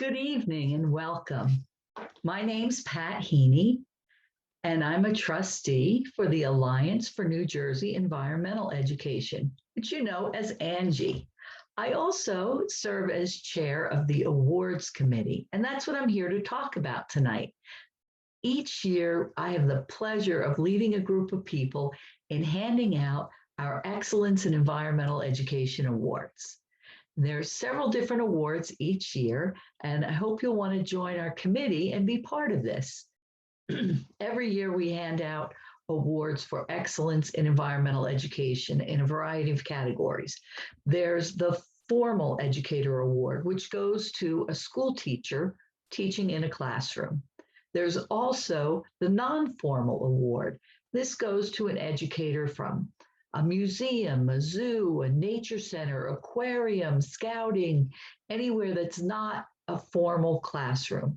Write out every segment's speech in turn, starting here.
Good evening and welcome. My name's Pat Heaney, and I'm a trustee for the Alliance for New Jersey Environmental Education, which you know as ANJEE. I also serve as chair of the awards committee, and that's what I'm here to talk about tonight. Each year, I have the pleasure of leading a group of people in handing out our Excellence in Environmental Education Awards. There's several different awards each year, and I hope you'll want to join our committee and be part of this. Every year we hand out awards for excellence in environmental education in a variety of categories. There's the Formal Educator Award, which goes to a school teacher teaching in a classroom. There's also the Non-Formal Award. This goes to an educator from a museum, a zoo, a nature center, aquarium, scouting, anywhere that's not a formal classroom.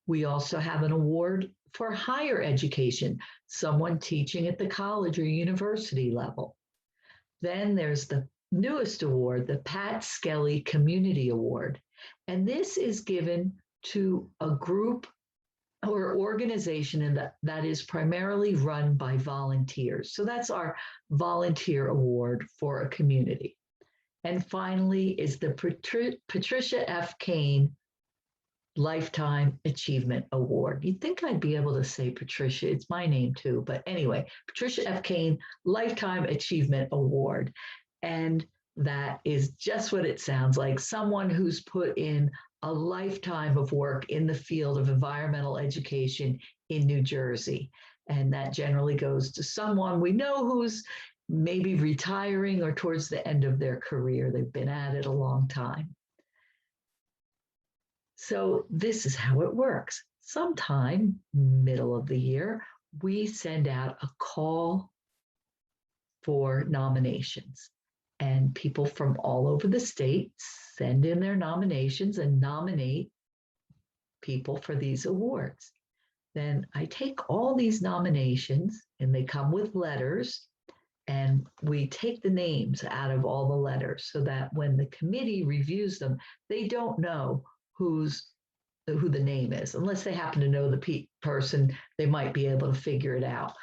We also have an award for higher education, someone teaching at the college or university level. Then there's the newest award, the Pat Skelly Community Award. And this is given to a group or organization that is primarily run by volunteers. So that's our volunteer award for a community. And finally is the Patricia F. Kane Lifetime Achievement Award. You'd think I'd be able to say Patricia, it's my name too, but anyway, Patricia F. Kane Lifetime Achievement Award. And that is just what it sounds like, someone who's put in a lifetime of work in the field of environmental education in New Jersey. And that generally goes to someone we know who's maybe retiring or towards the end of their career. They've been at it a long time. So this is how it works. Sometime middle of the year, we send out a call for nominations. And people from all over the state send in their nominations and nominate people for these awards. Then I take all these nominations and they come with letters, and we take the names out of all the letters so that when the committee reviews them, they don't know who the name is. Unless they happen to know the person, they might be able to figure it out,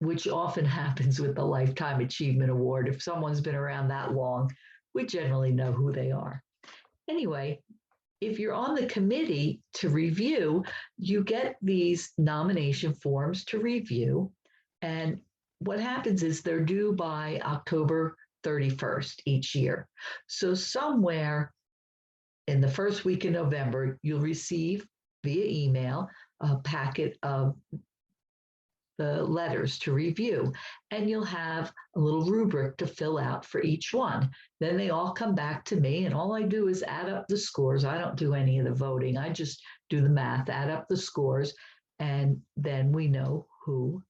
which often happens with the Lifetime Achievement Award. If someone's been around that long, we generally know who they are. Anyway, if you're on the committee to review, you get these nomination forms to review. And what happens is they're due by October 31st each year. So somewhere in the first week in November, you'll receive via email a packet of the letters to review, and you'll have a little rubric to fill out for each one. Then they all come back to me, and all I do is add up the scores. I don't do any of the voting. I just do the math, add up the scores, and then we know who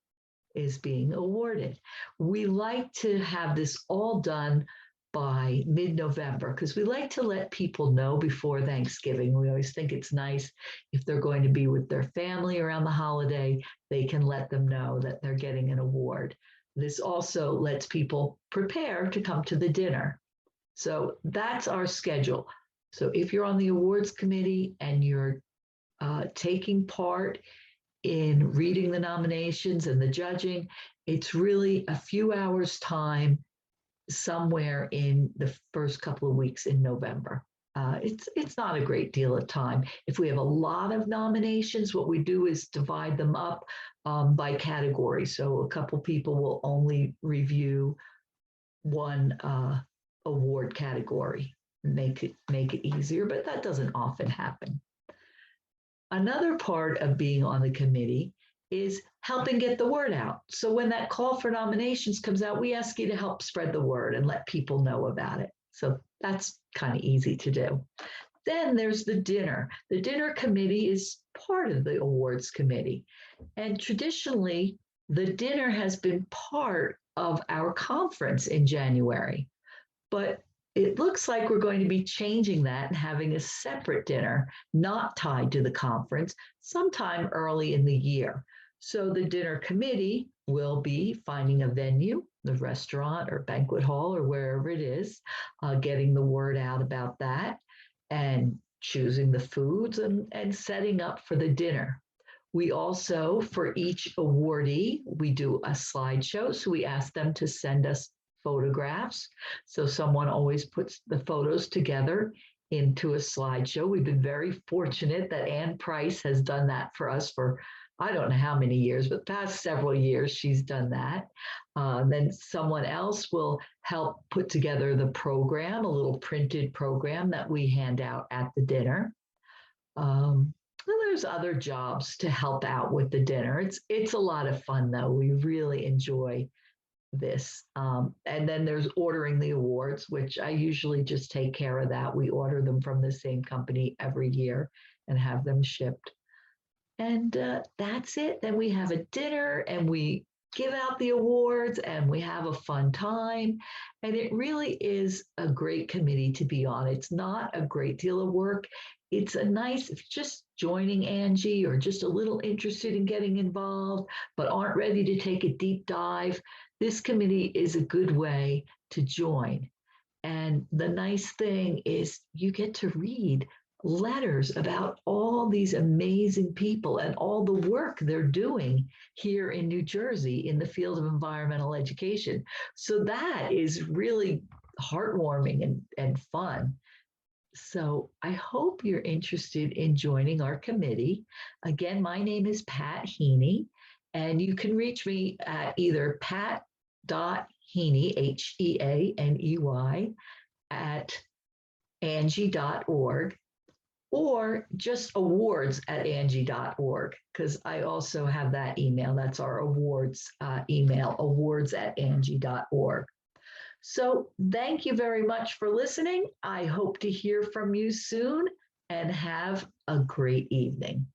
is being awarded. We like to have this all done by mid-November because we like to let people know before Thanksgiving. We always think it's nice if they're going to be with their family around the holiday, they can let them know that they're getting an award. This also lets people prepare to come to the dinner. So that's our schedule. So if you're on the awards committee and you're taking part in reading the nominations and the judging, it's really a few hours time somewhere in the first couple of weeks in November. It's not a great deal of time. If we have a lot of nominations, what we do is divide them up by category. So a couple people will only review one award category, make it easier, but that doesn't often happen. Another part of being on the committee is helping get the word out. So when that call for nominations comes out, we ask you to help spread the word and let people know about it. So that's kind of easy to do. Then there's the dinner. The dinner committee is part of the awards committee. And traditionally, the dinner has been part of our conference in January. But it looks like we're going to be changing that and having a separate dinner, not tied to the conference, sometime early in the year. So the dinner committee will be finding a venue, the restaurant or banquet hall or wherever it is, getting the word out about that and choosing the foods and setting up for the dinner. We also, for each awardee, we do a slideshow. So we ask them to send us photographs. So someone always puts the photos together into a slideshow. We've been very fortunate that Ann Price has done that for us for, I don't know how many years, but past several years she's done that. Then someone else will help put together the program, a little printed program that we hand out at the dinner. Well, there's other jobs to help out with the dinner. It's a lot of fun though. We really enjoy this. And then there's ordering the awards, which I usually just take care of that. We order them from the same company every year and have them shipped. And that's it. Then we have a dinner and we give out the awards and we have a fun time. And it really is a great committee to be on. It's not a great deal of work. It's a nice, if just joining Angie or just a little interested in getting involved, but aren't ready to take a deep dive, this committee is a good way to join. And the nice thing is you get to read letters about all these amazing people and all the work they're doing here in New Jersey in the field of environmental education. So that is really heartwarming and fun. So I hope you're interested in joining our committee. Again, my name is Pat Heaney, and you can reach me at either pat.heaney, Heaney, at anjee.org, or just awards@anjee.org, because I also have that email. That's our awards email, awards@anjee.org. So thank you very much for listening. I hope to hear from you soon and have a great evening.